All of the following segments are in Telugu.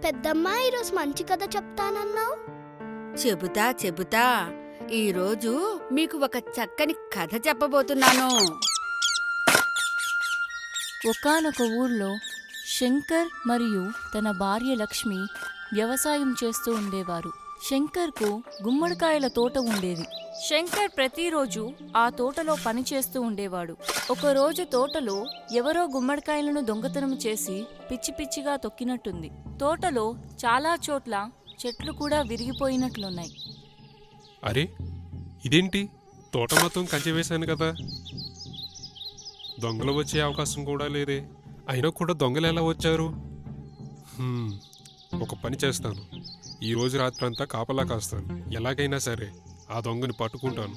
పెద్దమ్మా ఈరోజు మంచి కథ చెప్తానన్నావు. చెబుతా. ఈరోజు మీకు ఒక చక్కని కథ చెప్పబోతున్నాను. ఒకానొక ఊర్లో శంకర్ మరియు తన భార్య లక్ష్మి వ్యవసాయం చేస్తూ ఉండేవారు. శంకర్కు గుమ్మడికాయల తోట ఉండేది. శంకర్ ప్రతిరోజు ఆ తోటలో పని చేస్తూ ఉండేవాడు. ఒకరోజు తోటలో ఎవరో గుమ్మడికాయలను దొంగతనం చేసి పిచ్చి పిచ్చిగా తొక్కినట్టుంది. తోటలో చాలా చోట్ల చెట్లు కూడా విరిగిపోయినట్లున్నాయి. అరే, ఇదేంటి? తోట మొత్తం కంచె వేశాను కదా, దొంగలు వచ్చే అవకాశం కూడా లేదే. అయినా కూడా దొంగలు ఎలా వచ్చారు? ఒక పని చేస్తాను, ఈ రోజు రాత్రంతా కాపలా కాస్తాను. ఎలాగైనా సరే ఆ దొంగని పట్టుకుంటాను.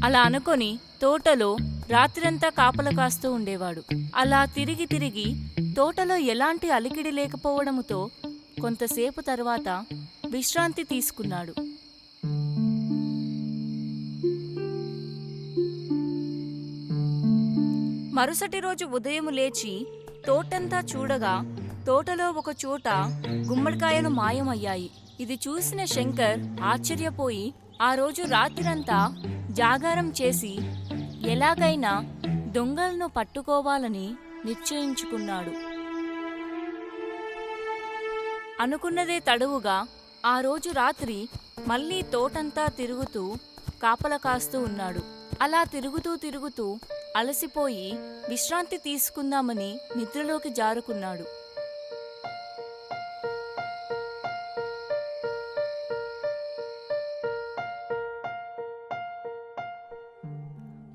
అలా అనుకొని తోటలో రాత్రంతా కాపలా కాస్తూ ఉండేవాడు. అలా తిరిగి తోటలో ఎలాంటి అలికిడి లేకపోవడంతో కొంతసేపు తర్వాత విశ్రాంతి తీసుకున్నాడు. మరుసటి రోజు ఉదయం లేచి తోటంతా చూడగా తోటలో ఒక చోట గుమ్మడికాయలు మాయమయ్యాయి. ఇది చూసిన శంకర్ ఆశ్చర్యపోయి ఆ రోజు రాత్రంతా జాగారం చేసి ఎలాగైనా దొంగలను పట్టుకోవాలని నిశ్చయించుకున్నాడు. అనుకున్నదే తడువుగా ఆ రోజు రాత్రి మళ్లీ తోటంతా తిరుగుతూ కాపలా కాస్తూ ఉన్నాడు. అలా తిరుగుతూ అలసిపోయి విశ్రాంతి తీసుకుందామని నిద్రలోకి జారుకున్నాడు.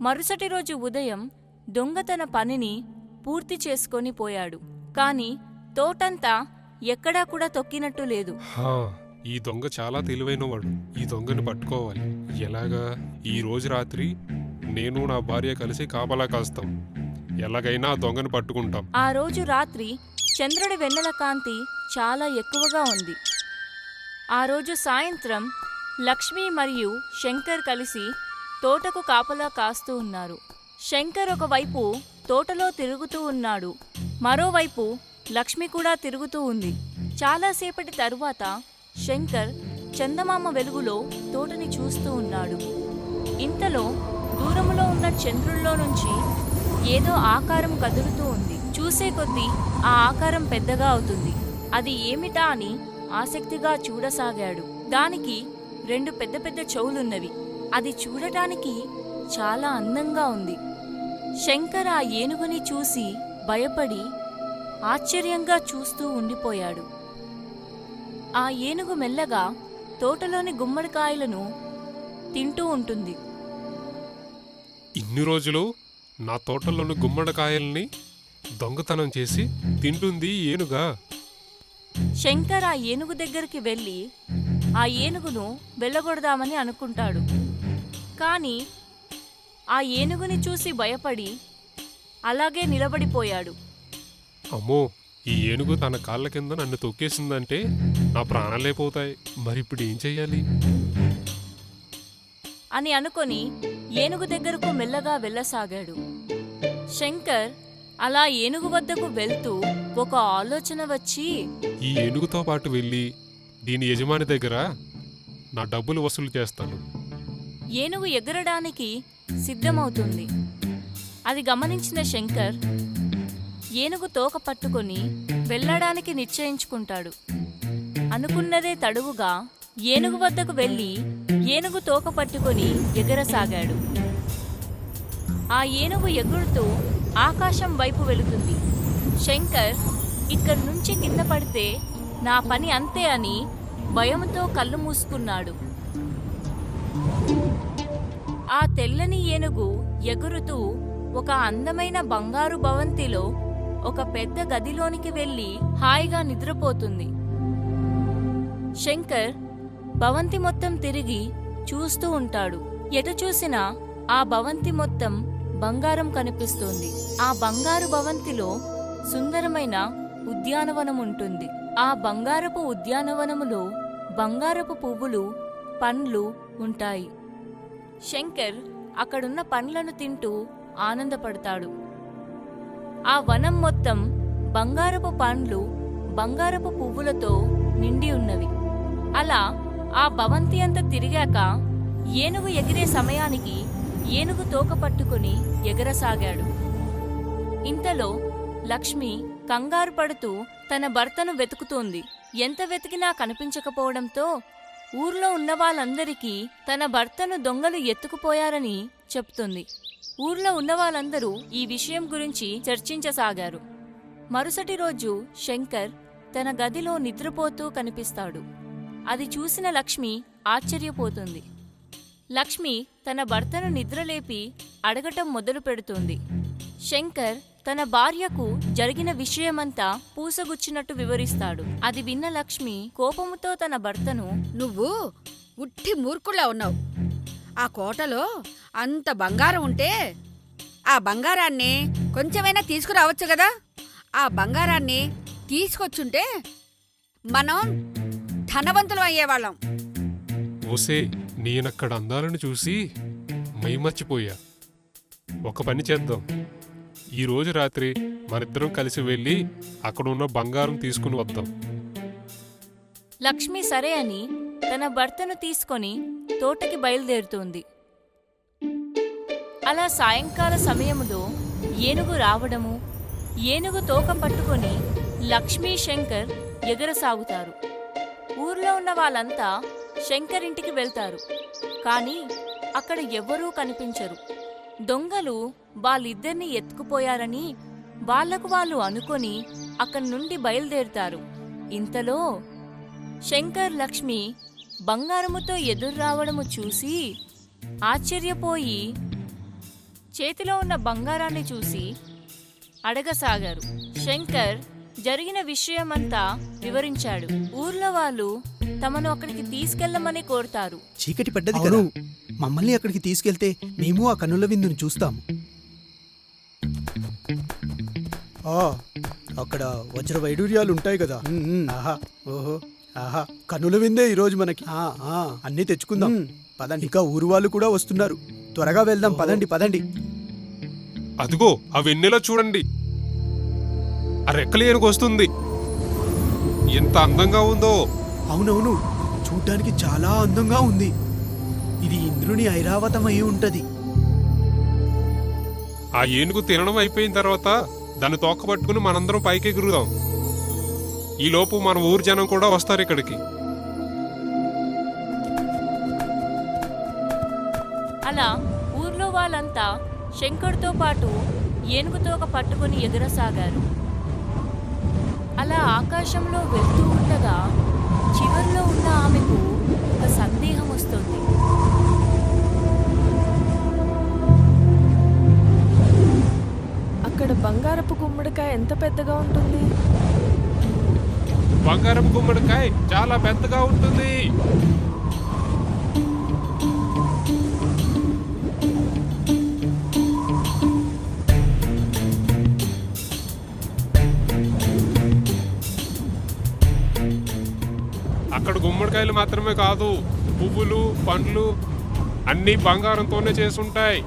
మరుసటి రోజు ఉదయం దొంగ తన పనిని పూర్తి చేసుకొని పోయాడు. కాని తోటంతా ఎక్కడా కూడా తొక్కినట్టు లేదు. ఈ దొంగ చాలా తెలివైనవాడు. ఈ దొంగని పట్టుకోవాలి. ఎలాగా? ఈ రోజు రాత్రి నేను నా భార్య కలిసి కాపలా కాస్తాం. ఎలాగైనా ఆ దొంగని పట్టుకుంటాం. ఆ రోజు రాత్రి చంద్రుడి వెన్నెల కాంతి చాలా ఎక్కువగా ఉంది. ఆ రోజు సాయంత్రం లక్ష్మి మరియు శంకర్ కలిసి తోటకు కాపలా కాస్తూ ఉన్నారు. శంకర్ ఒకవైపు తోటలో తిరుగుతూ ఉన్నాడు, మరోవైపు లక్ష్మి కూడా తిరుగుతూ ఉంది. చాలాసేపటి తరువాత శంకర్ చందమామ వెలుగులో తోటని చూస్తూ ఉన్నాడు. ఇంతలో దూరంలో ఉన్న చంద్రుల్లో నుంచి ఏదో ఆకారం కదులుతూ ఉంది. చూసే కొద్దీ ఆ ఆకారం పెద్దగా అవుతుంది. అది ఏమిటా అని ఆసక్తిగా చూడసాగాడు. దానికి 2 పెద్ద చెవులున్నవి. అది చూడటానికి చాలా అందంగా ఉంది. శంకర్ ఆ ఏనుగుని చూసి భయపడి ఆశ్చర్యంగా చూస్తూ ఉండిపోయాడు. ఆ ఏనుగు మెల్లగా తోటలోని గుమ్మడికాయలను తింటూ ఉంటుంది. ఇన్ని రోజులు నా తోటలోని గుమ్మడికాయల్ని దొంగతనం చేసి తింటుంది ఏనుగా? శంకర్ ఆ ఏనుగు దగ్గరికి వెళ్ళి ఆ ఏనుగును వెళ్ళగొడదామని అనుకుంటాడు. కాని ఆ ఏనుగుని చూసి భయపడి అలాగే నిలబడిపోయాడు. అమ్మో, ఈ ఏనుగు తన కాళ్ళ కింద నన్ను తొక్కేసిందంటే నా ప్రాణాలే పోతాయి. మరిప్పుడు ఏం చెయ్యాలి అని అనుకొని ఏనుగు దగ్గరకు మెల్లగా వెళ్ళసాగాడు. శంకర్ అలా ఏనుగు వద్దకు వెళ్తూ ఒక ఆలోచన వచ్చి, ఈ ఏనుగుతో పాటు వెళ్ళి దీని యజమాని దగ్గర నా డబ్బులు వసూలు చేస్తాను. ఏనుగు ఎగరడానికి సిద్ధమవుతుంది. అది గమనించిన శంకర్ ఏనుగు తోక పట్టుకొని వెళ్ళడానికి నిశ్చయించుకుంటాడు. అనుకున్నదే తడువుగా ఏనుగు వద్దకు వెళ్ళి ఏనుగు తోక పట్టుకొని ఎగరసాగాడు. ఆ ఏనుగు ఎగురుతూ ఆకాశం వైపు వెళుతుంది. శంకర్ ఇక్కడి నుంచి కింద పడితే నా పని అంతే అని భయంతో కళ్ళు మూసుకున్నాడు. ఆ తెల్లని ఏనుగు ఎగురుతూ ఒక అందమైన బంగారు భవంతిలో ఒక పెద్ద గదిలోనికి వెళ్ళి హాయిగా నిద్రపోతుంది. శంకర్ భవంతి మొత్తం తిరిగి చూస్తూ ఉంటాడు. ఎటు చూసినా ఆ భవంతి మొత్తం బంగారం కనిపిస్తోంది. ఆ బంగారు భవంతిలో సుందరమైన ఉద్యానవనం ఉంటుంది. ఆ బంగారపు ఉద్యానవనములో బంగారపు పువ్వులు పండ్లు ఉంటాయి. శంకర్ అక్కడున్న పండ్లను తింటూ ఆనందపడతాడు. ఆ వనం మొత్తం బంగారపు పండ్లు, బంగారపు పువ్వులతో నిండి ఉన్నవి. అలా ఆ భవంతి అంతా తిరిగాక ఏనుగు ఎగిరే సమయానికి ఏనుగు తోక పట్టుకుని ఎగరసాగాడు. ఇంతలో లక్ష్మి కంగారు పడుతూ తన భర్తను వెతుకుతోంది. ఎంత వెతికినా కనిపించకపోవడంతో ఊర్లో ఉన్న వాళ్ళందరికీ తన భర్తను దొంగలు ఎత్తుకుపోయారని చెప్తుంది. ఊర్లో ఉన్న వాళ్ళందరూ ఈ విషయం గురించి చర్చించసాగారు. మరుసటి రోజు శంకర్ తన గదిలో నిద్రపోతూ కనిపిస్తాడు. అది చూసిన లక్ష్మి ఆశ్చర్యపోతుంది. లక్ష్మి తన భర్తను నిద్రలేపి అడగటం మొదలు పెడుతుంది. శంకర్ తన భార్యకు జరిగిన విషయమంతా పూసగుచ్చినట్టు వివరిస్తాడు. అది విన్న లక్ష్మి కోపముతో తన భర్తను, నువ్వు ఉట్టి మూర్ఖుళ్ళ ఉన్నావు. ఆ కోటలో అంత బంగారం ఉంటే ఆ బంగారాన్ని కొంచెమైనా తీసుకురావచ్చు కదా. ఆ బంగారాన్ని తీసుకొచ్చుంటే మనం ధనవంతులం అయ్యేవాళ్ళం. ఓసే, నేనక్కడ అందాలను చూసి మైమర్చిపోయా. ఒక పని చేద్దాం, ఈ రోజు రాత్రి మనిద్దరం కలిసి వెళ్ళి అక్కడున్న బంగారం తీసుకుని వద్దాం. లక్ష్మి సరే అని తన భర్తను తీసుకొని తోటకి బయలుదేరుతోంది. అలా సాయంకాల సమయములో ఏనుగు రావడము, ఏనుగు తోక పట్టుకొని లక్ష్మీ శంకర్ ఎగరసాగుతారు. ఊర్లో ఉన్న వాళ్ళంతా శంకర్ ఇంటికి వెళ్తారు. కాని అక్కడ ఎవ్వరూ కనిపించరు. దొంగలు వాళ్ళిద్దరినీ ఎత్తుకుపోయారని వాళ్లకు వాళ్ళు అనుకొని అక్కడి నుండి బయలుదేరుతారు. ఇంతలో శంకర్ లక్ష్మి బంగారముతో ఎదుర్రావడము చూసి ఆశ్చర్యపోయి చేతిలో ఉన్న బంగారాన్ని చూసి అడగసాగారు. శంకర్ జరిగిన విషయమంతా వివరించాడు. ఊర్లో వాళ్ళు తమను అక్కడికి తీసుకెళ్లమని కోరుతారు. చీకటి పడ్డది కదా, మమ్మల్ని అక్కడికి తీసుకెళ్తే మేము ఆ కన్నుల విందును చూస్తాము. అక్కడ వజ్ర వైడూర్యాలు ఉంటాయి కదా. ఆహా, ఓహో, ఆహా, కన్నుల విందే ఈరోజు మనకి. అన్నీ తెచ్చుకుందాం పదండి. ఇంకా ఊరు వాళ్ళు కూడా వస్తున్నారు. త్వరగా వెళ్దాం, పదండి పదండి. అదిగో ఆ వెన్నెల చూడండి, ఆ రెక్కల ఏనుగు వస్తుంది. ఎంత అందంగా ఉందో. అవునవును, చూడ్డానికి చాలా అందంగా ఉంది. ఇది ఇంద్రుని ఐరావతం అయి ఉంటది. ఆ ఏనుగు తినడం అయిపోయిన తర్వాత దాన్ని తోక పట్టుకుని మనందరం పైకి ఎగురుదాం. ఈలోపు మన ఊరు జనం కూడా వస్తారు ఇక్కడికి. అలా ఊర్లో వాళ్ళంతా శంకర్తో పాటు ఏనుగుతోక పట్టుకుని ఎగరసాగారు. అలా ఆకాశంలో వెళ్తూ ఉండగా చివర్లో ఉన్న ఆమెకు ఒక సందేహం వస్తుంది. అక్కడ బంగారపు గుమ్మడికాయ ఎంత పెద్దగా ఉంటుంది? బంగారపు గుమ్మడికాయ చాలా పెద్దగా ఉంటుంది. అక్కడ గుమ్మడికాయలు మాత్రమే కాదు, పువ్వులు, పండ్లు అన్నీ బంగారంతోనే చేసుంటాయి.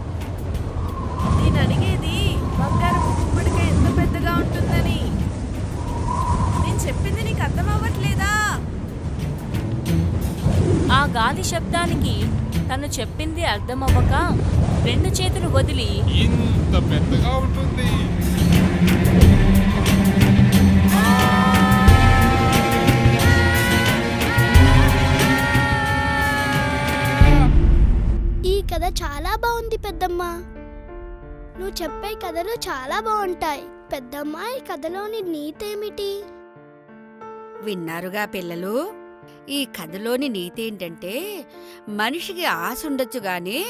నేను అడిగేది బంగారపు గుమ్మడికాయ ఎంత పెద్దగా ఉంటుందని. నేను చెప్పింది నీకు అర్థం అవ్వట్లేదా? ఆ గాలి శబ్దానికి తను చెప్పింది అర్థమవ్వక రెండు చేతులు వదిలి, ఇంత పెద్దగా ఉంటుంది. ఈ కథ చాలా బాగుంది పెద్దమ్మ. నువ్వు చెప్పే కథలు చాలా బాగుంటాయి. పెద్దమ్మ, ఈ కథలోని నీతేమిటి? విన్నారుగా పిల్లలు, ఈ కథలోని నీతి ఏంటంటే మనిషికి ఆశ ఉండొచ్చు గాని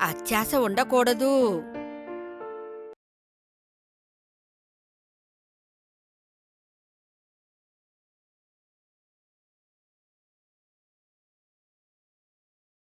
అత్యాశ ఉండకూడదు.